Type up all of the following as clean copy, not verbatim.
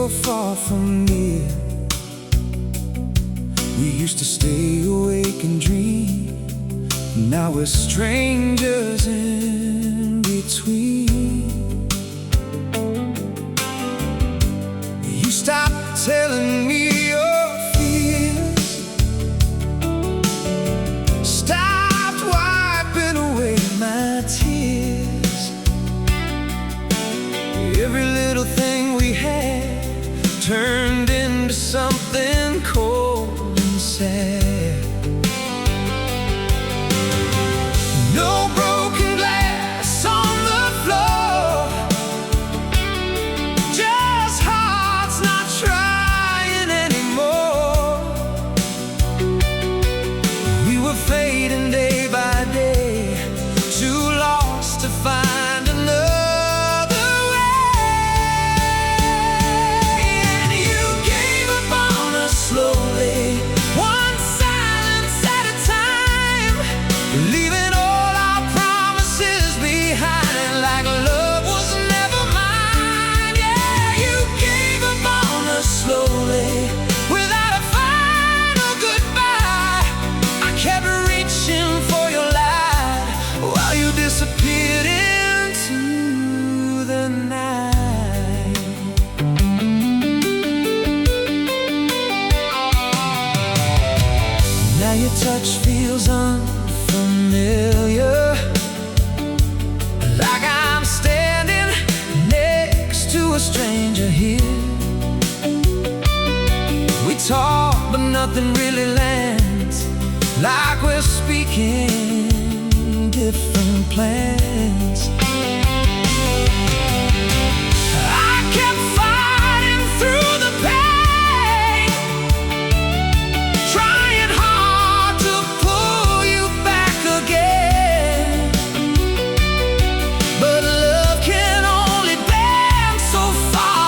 so far from near. We used to stay awake and dream. Now we're strangers in between. You stopped telling me your fears, stopped wiping away my tears. Every little thing we had turned into something cold and sad. No broken glass on the floor, just hearts not trying anymore. We were fading day by day, too lost to find another way. And you gave up on us slowly, one silence at a time, leaving all our promises behind, and like love was never mine. Yeah, you gave up on us slowly, without a final goodbye. I kept reaching for your light while you disappeared into the night. Now your touch feels unfamiliar, like I'm standing next to a stranger here. We talk, but nothing really lands, like we're speaking different plans. I kept fighting through the pain, trying hard to pull you back again. But love can only bend so far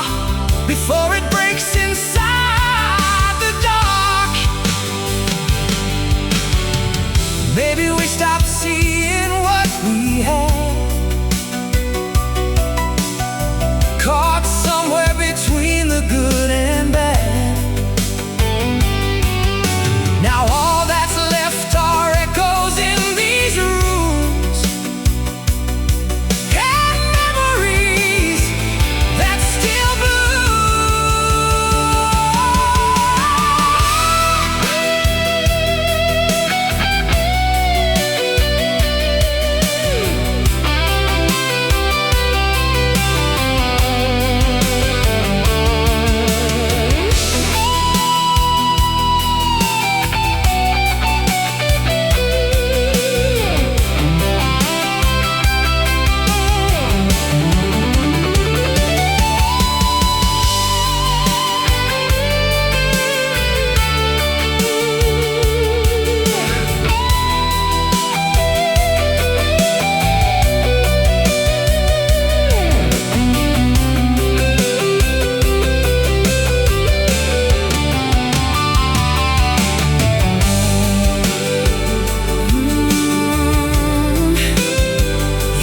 before it breaks inside the dark. Maybe we stopped seeing what we had, caught somewhere between the good and bad. Now all that's left are echoes in these rooms, and memories that still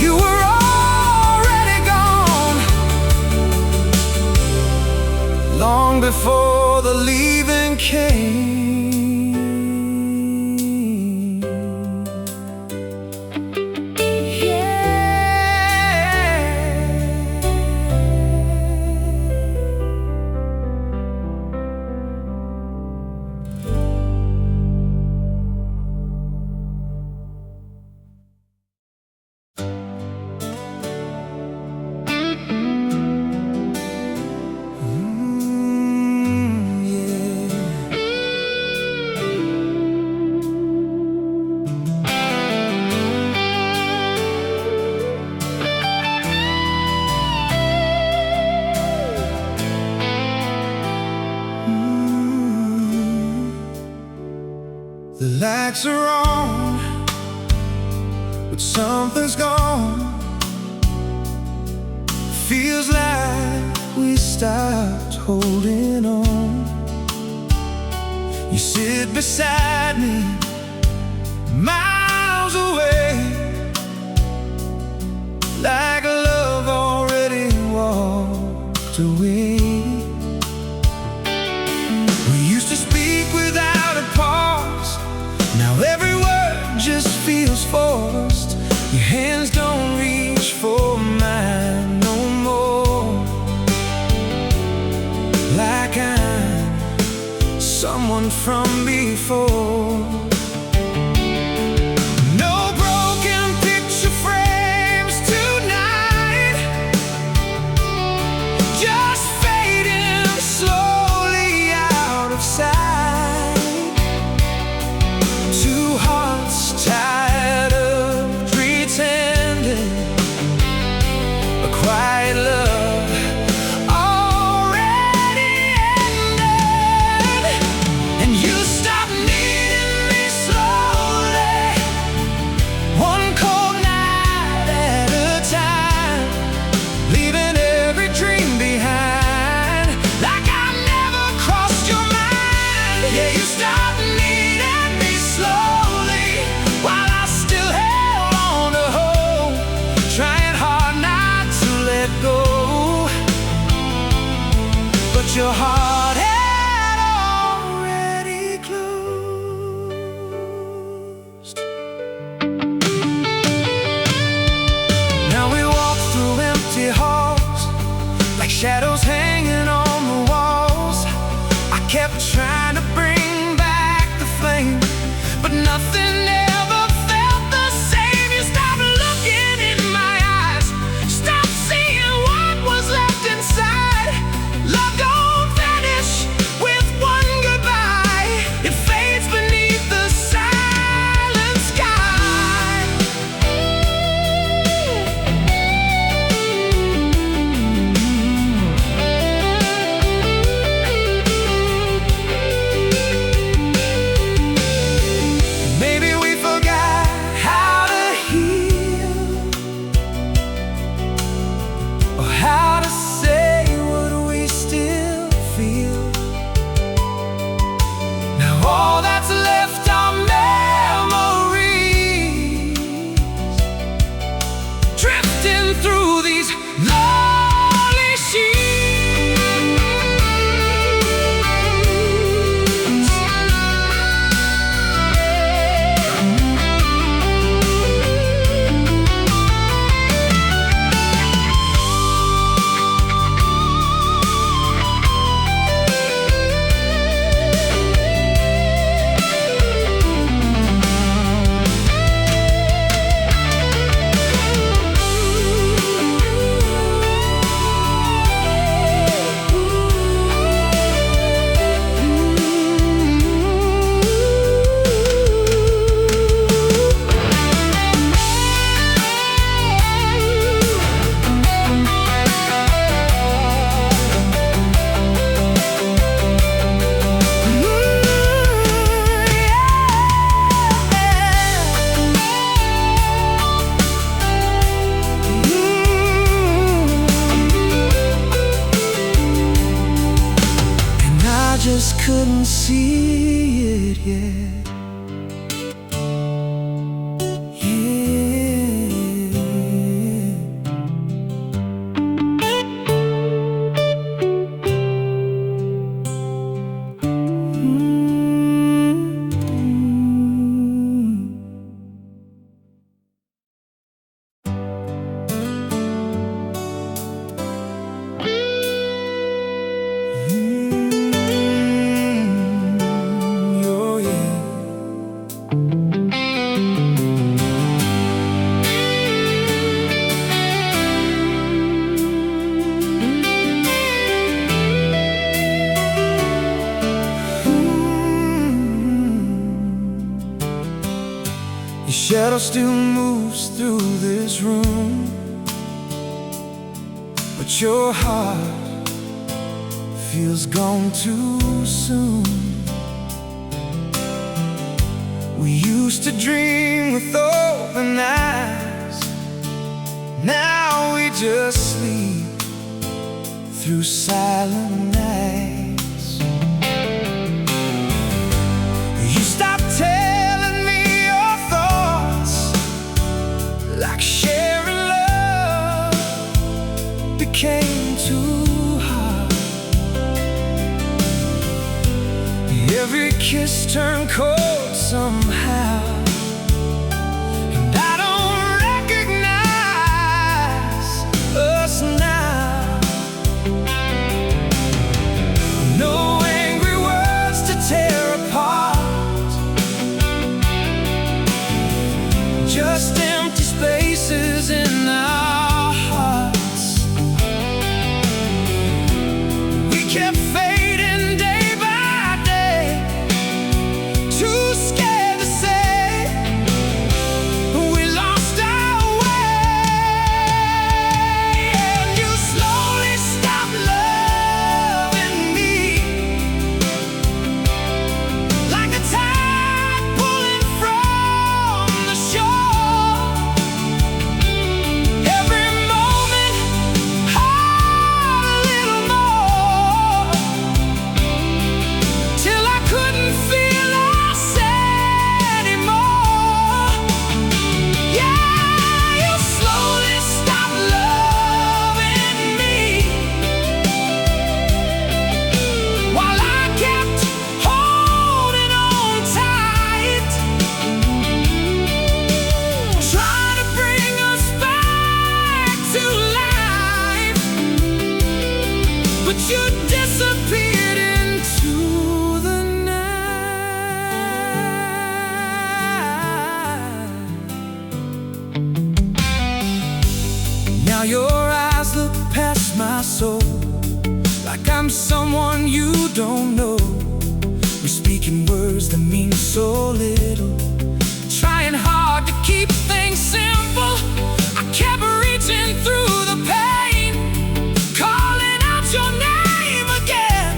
you were already gone, long before the leaving came. The lights are on, but something's gone. Feels like we stopped holding on. You sit beside me, miles away, like love already walked away. wish for mine no more. Like I'm someone from before. No broken picture frames tonight, just fading slowly out of sight. Two hearts tired of pretending, a quiet love already ended. And you stopped needing me slowly, one cold night at a time, leaving every dream behind, like I never crossed your mind. Yeah, you stopped needing me slowly, while I still held on to hope, trying hard not to let go. But your heart had already closed. Now we walk through empty halls, like shadows hanging on the walls. I kept trying to bring back the flame, but nothing ever felt the same. You stopped looking in my eyes, stopped seeing what was left inside. Love don't vanish with one goodbye, it fades beneath the silent sky. Maybe we forgot how to heal, or how to say what we still feel. Now all that's left are memories, drifting through these lonely sheets. And I just couldn't see it yet. Oh, yeah. Your shadow still moves through this room, but your heart feels gone too soon. We used to dream with open eyes, now we just sleep through silent nights. You stopped telling me your thoughts, like sharing love became too hard. Every kiss turned cold somehow, and I don't recognize to life, but you disappeared into the night. Now your eyes look past my soul, like I'm someone you don't know. We're speaking words that mean so little, trying hard to keep things simple. I kept reaching through the pain, calling out your name again.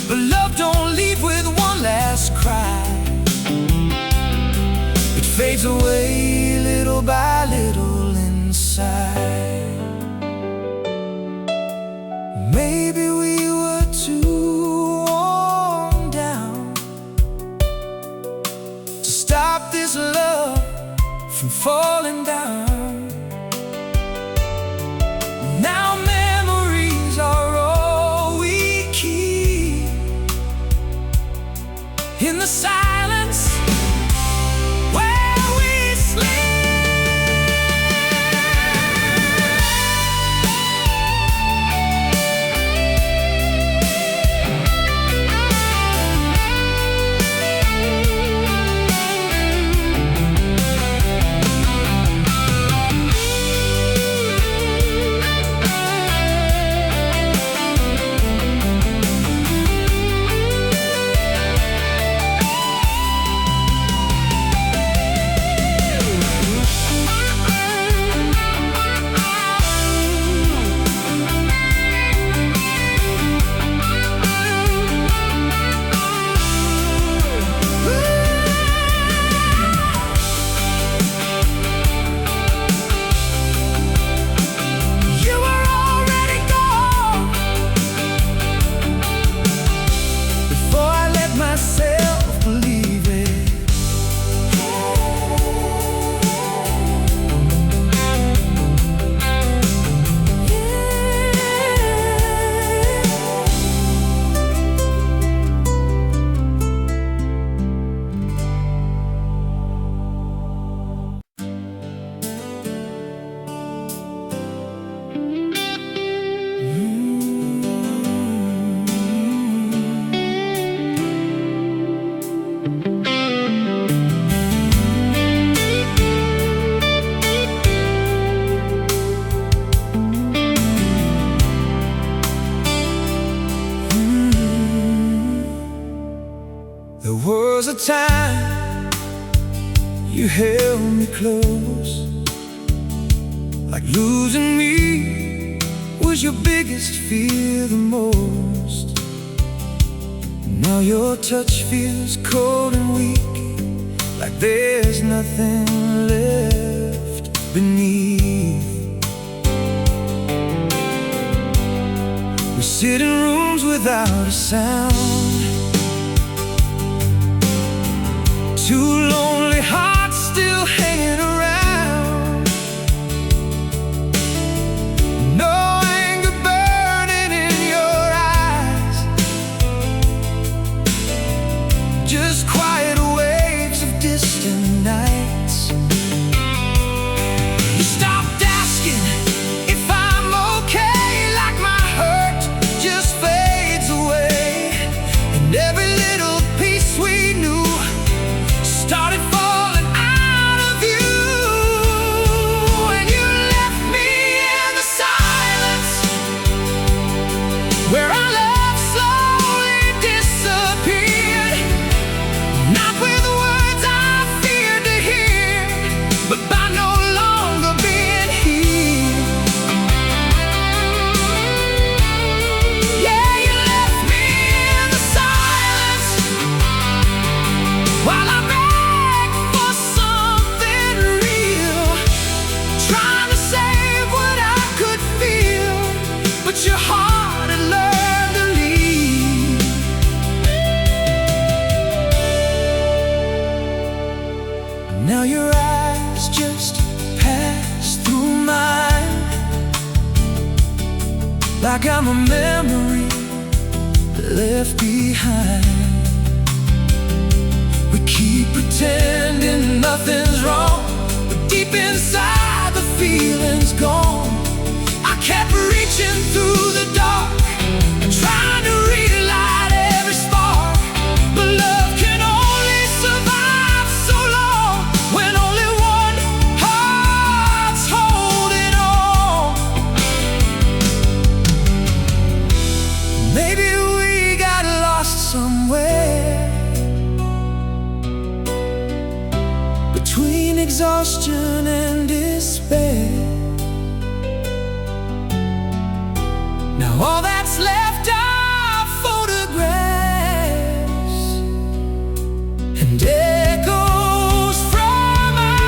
But love don't leave with one last cry. It fades away little by little inside. Maybe we were too worn down to stop this love from falling down. Now memories are all we keep in the silence where we sleep. There was a time you held me close, like losing me was your biggest fear the most. Now your touch feels cold and weak, like there's nothing left beneath. We sit in rooms without a sound, two lonely hearts still hanging around. No anger burning in your eyes, just quiet waves of distant nights. You stopped asking if I'm okay, like my hurt just fades away, and every little piece we knew started falling out of you. And you left me in the silence where our love slowly disappeared, not with words I feared to hear, but by no longer being here. Yeah, you left me in the silence while I your heart had learned to leave. Now your eyes just pass through mine, like I'm a memory left behind. We keep pretending nothing's wrong, but deep inside the feeling's gone. kept reaching through the dark, trying to relight every spark. But love can only survive so long, when only one heart's holding on. Maybe we got lost somewhere between exhaustion and despair. Now all that's left are photographs and echoes from our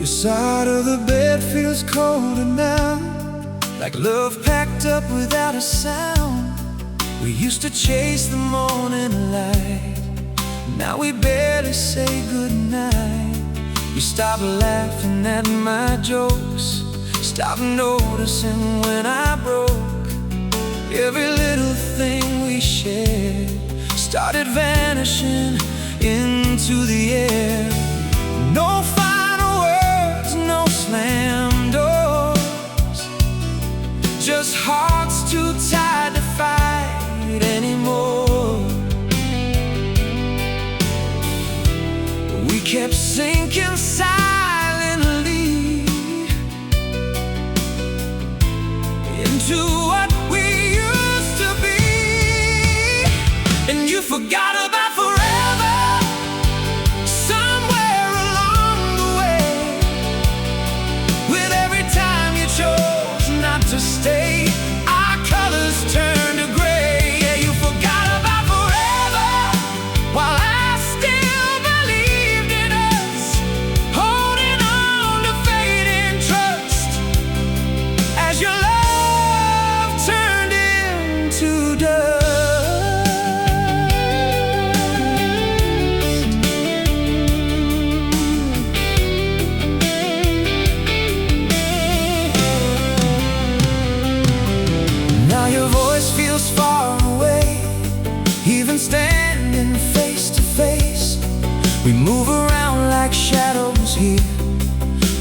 side of the bed feels colder now, like love packed up without a sound. We used to chase the morning light, now we barely say goodnight. You stopped laughing at my jokes, stopped noticing when I broke. Every little thing we shared started vanishing into the air. No final words, no slam doors, just hearts too tired to fight anymore. We kept sinking silently into what we used to be, and you forgot about forever somewhere along the way. With every time you chose not to stay, our colors turned to gray. Yeah, you forgot about forever while I still believed in us, holding on to fading trust as your love turned into dust. Now your voice feels far away, even standing face to face. We move around like shadows here,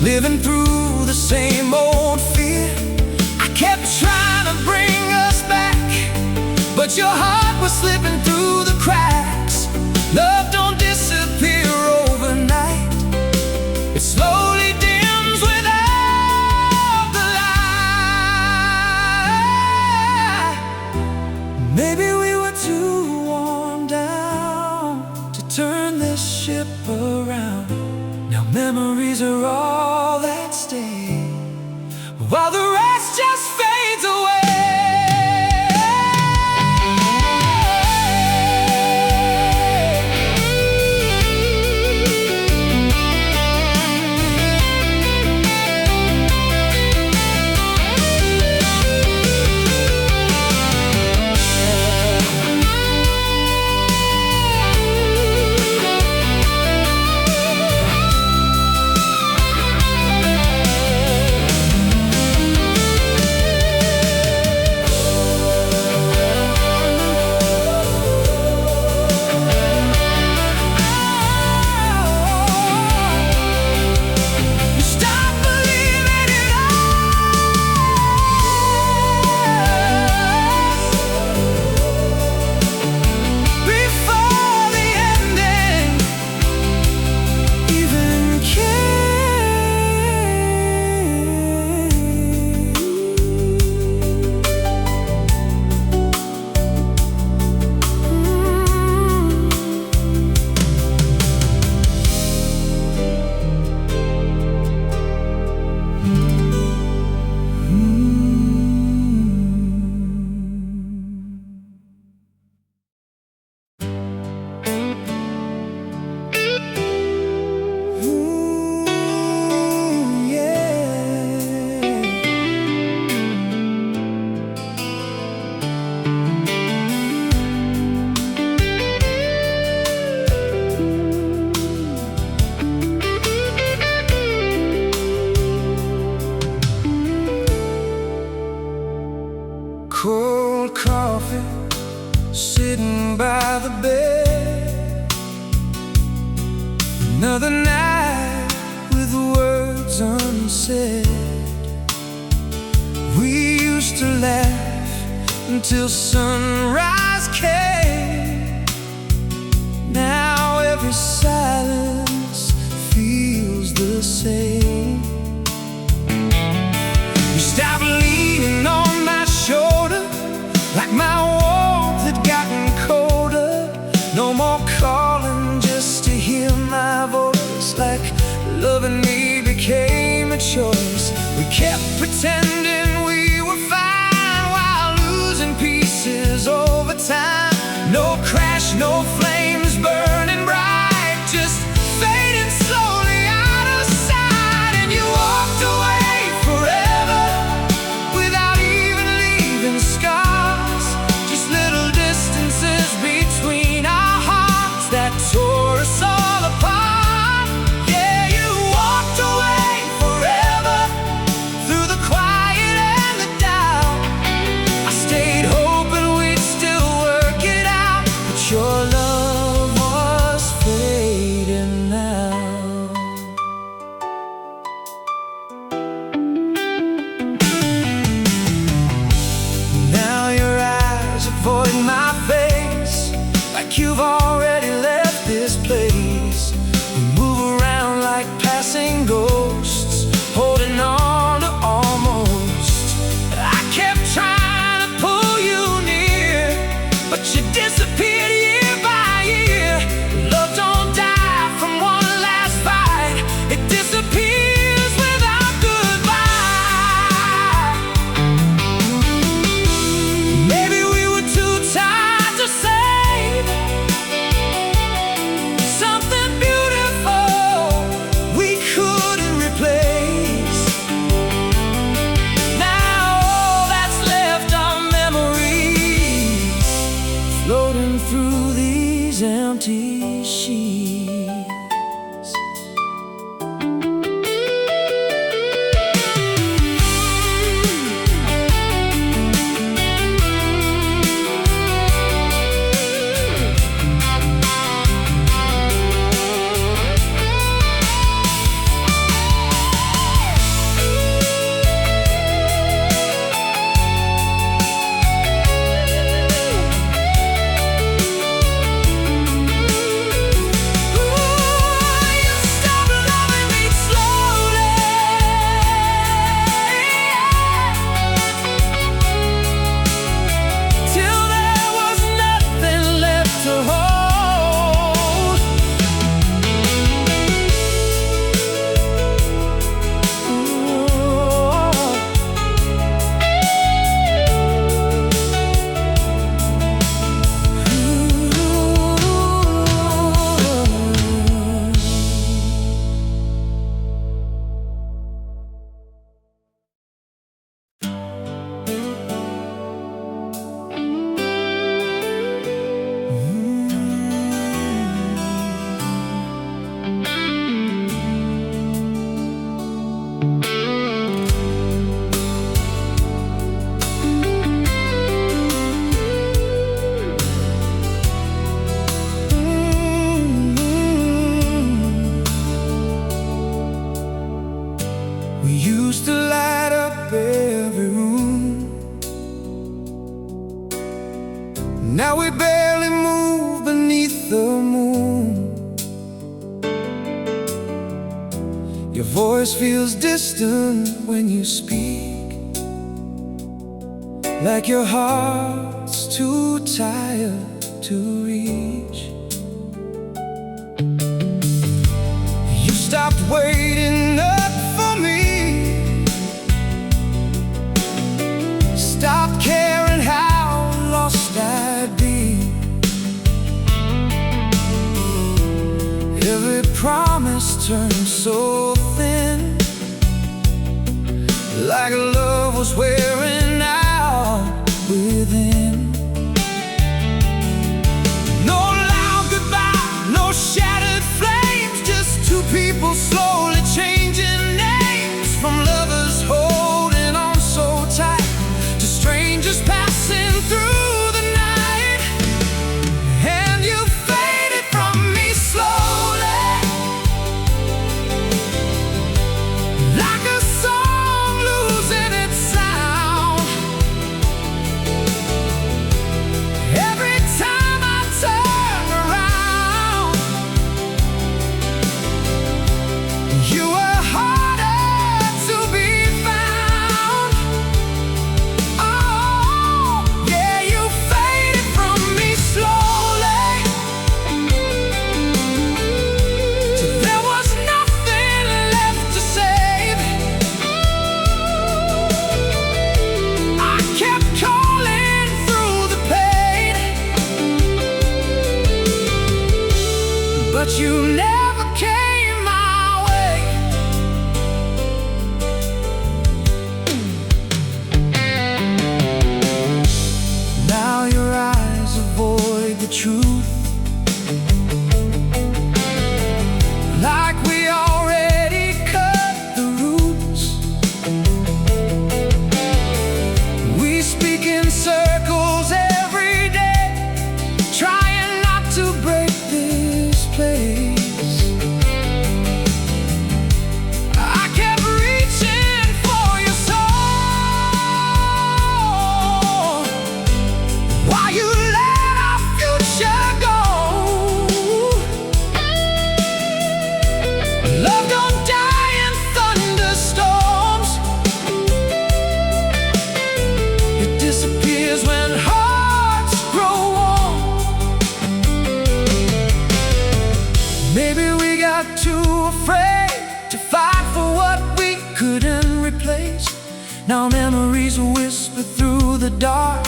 living through the same old fear. I kept trying to bring us back, but your heart was slipping through the cracks. Love don't disappear overnight, it slowly dims without the light. Maybe we were too worn down to turn this ship around. Now memories are all that stay, while the rest just fades away. coffee, sitting by the bed. Another night with words unsaid. We used to laugh until sunrise came. Now every silence feels the same. You stopped leaning on my shoulder, like my warmth had gotten colder. No more calling just to hear my voice, like loving me became a choice. We kept pretending we were fine while losing pieces over time. No crash, no flames burning bright, just fading slowly out of sight. And you walked away forever without even leaving scars. Just little distances between our hearts that tore us all apart. Yeah, you walked away forever through the quiet and the doubt. I stayed hoping we'd still work it out, but your love was fading now. Now your eyes avoid my face, like you've already left this place. We move around like passing ghosts, holding on to almost. I kept trying to pull you near, but you disappeared year by year. Love don't die from one last fight, it disappears without goodbye. Maybe we were too tired to say something beautiful we couldn't replace. Now all that's left are memories floating through these empty sheets. We used to light up every room. Now we barely move beneath the moon. Your voice feels distant when you speak, like your heart's too tired to reach. You stopped waiting up for me, stopped caring how lost I'd be. Every promise turned so thin, like love was wearing out within. No loud goodbye, no shattered flames, just two people slowly changing names. From lovers holding on so tight to strangers passing through but you never came my way. Now your eyes avoid the truth, like we already cut the roots. We speak in circles every day, trying not to break this place. I kept reaching for your soul, while you let our future go. Love don't die in thunderstorms, it disappears when hearts grow warm. Maybe we got too afraid to fight for what we couldn't replace. Now memories whisper through the dark,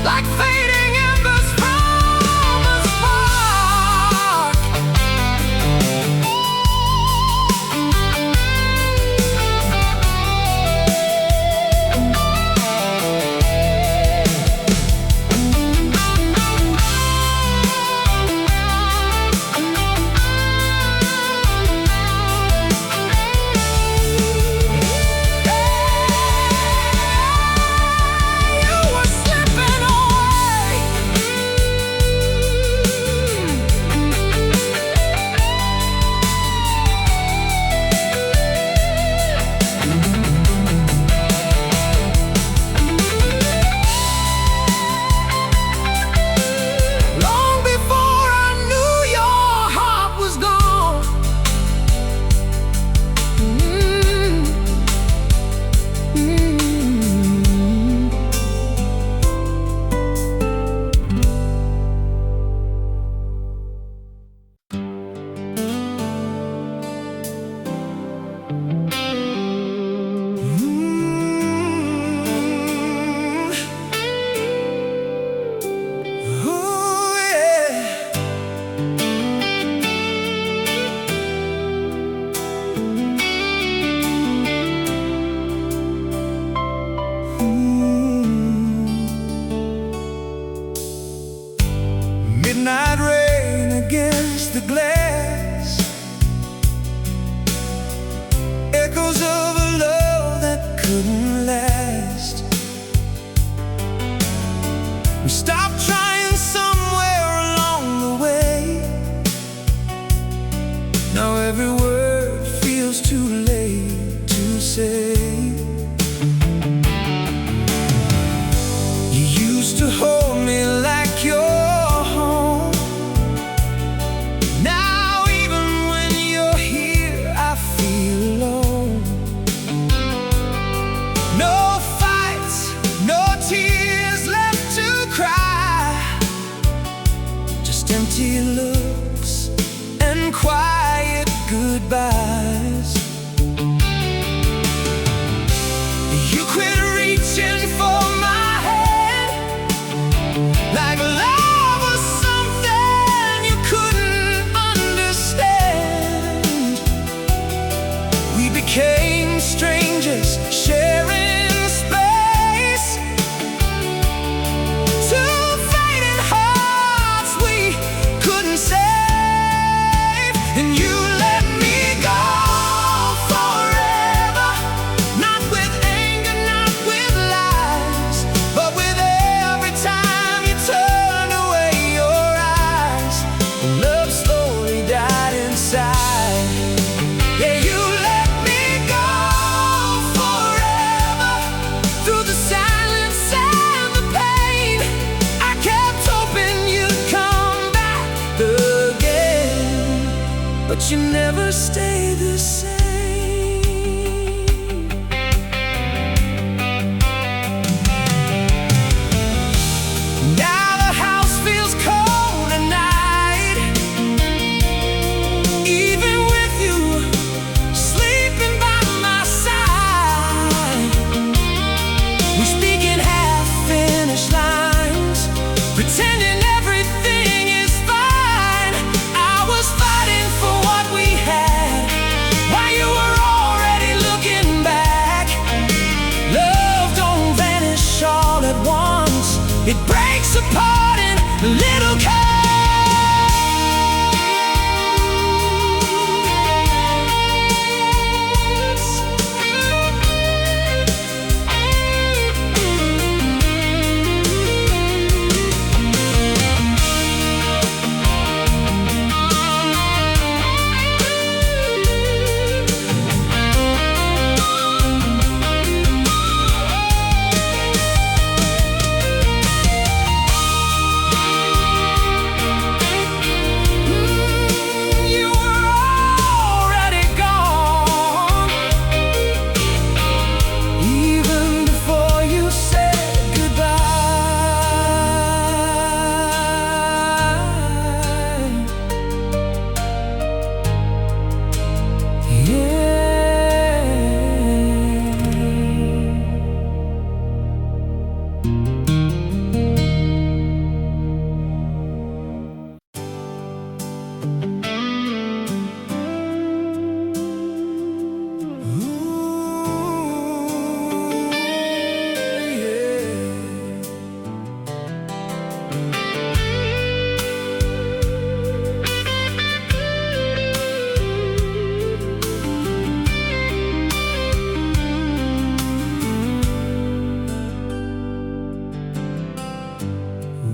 like fading embers from a spark. You were slipping away. Long before I knew your heart was gone. Ooh, yeah. Midnight rain against the glass, echoes of a love that couldn't last. We stopped trying somewhere along the way. Now every word feels too late to say. You used to hold me like your home. Now even when you're here, I feel alone. No fights, no tears left to cry, just empty looks and quiet goodbyes. You quit reaching for my hand, like love was something you couldn't understand. We became strangers, sharing space, two fading hearts we couldn't save. And you let me go forever, not with anger, not with lies, but with every time you turned away your eyes. Love slowly died inside. Yeah, you let me go forever, through the silence and the pain. I kept hoping you'd come back again, but you never stay the same. Now the house feels cold at night, even with you sleeping by my side. We speak in half-finished lines, pretending everything is fine. I was fine supporting the little cause.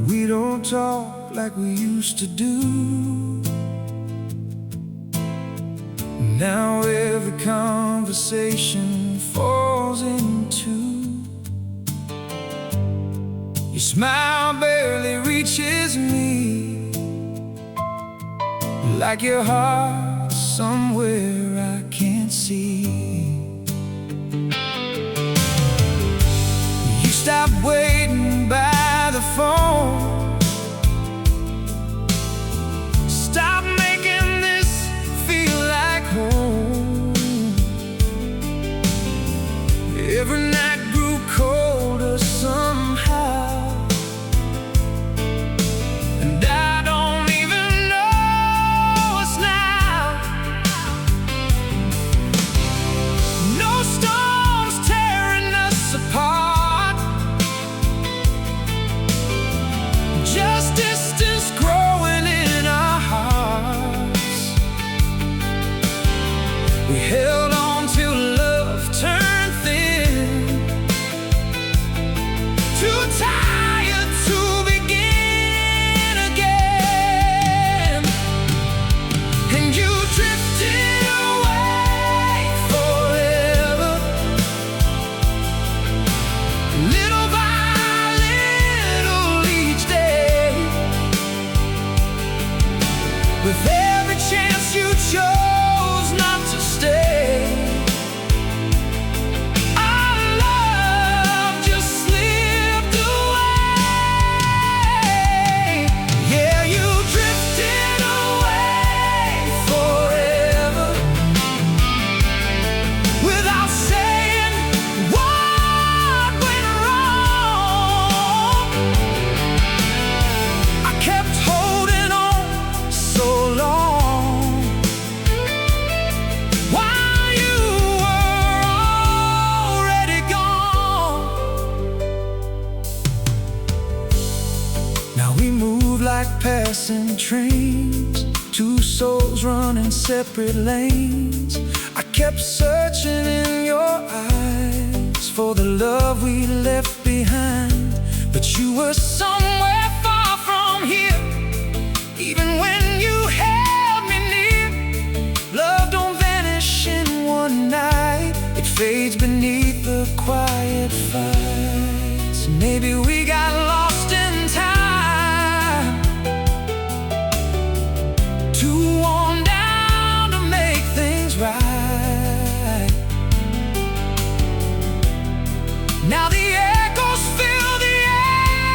We don't talk like we used to do. Now every conversation falls into your smile barely reaches me, like your heart somewhere I can't see. You stop waiting by the phone, stop making this feel like home. Every night grew colder somehow, and I don't even know us now. No storms tearing us apart, just distance growing in our hearts. We held on till love turned thin, too tired to begin again. And you drifted away forever, little by little each day. With every chance you chose not to stay, our love just slipped away. Yeah, you drifted away forever, without saying what went wrong. I kept holding on so long, while you were already gone. Now we move like passing trains, two souls running separate lanes. I kept searching in your eyes for the love we left behind, but you were somewhere far from here. Even when you held me near, love don't vanish in one night. It fades beneath the quiet fights. Maybe we got lost in time, too worn down to make things right. Now the echoes fill the air,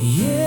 Yeah.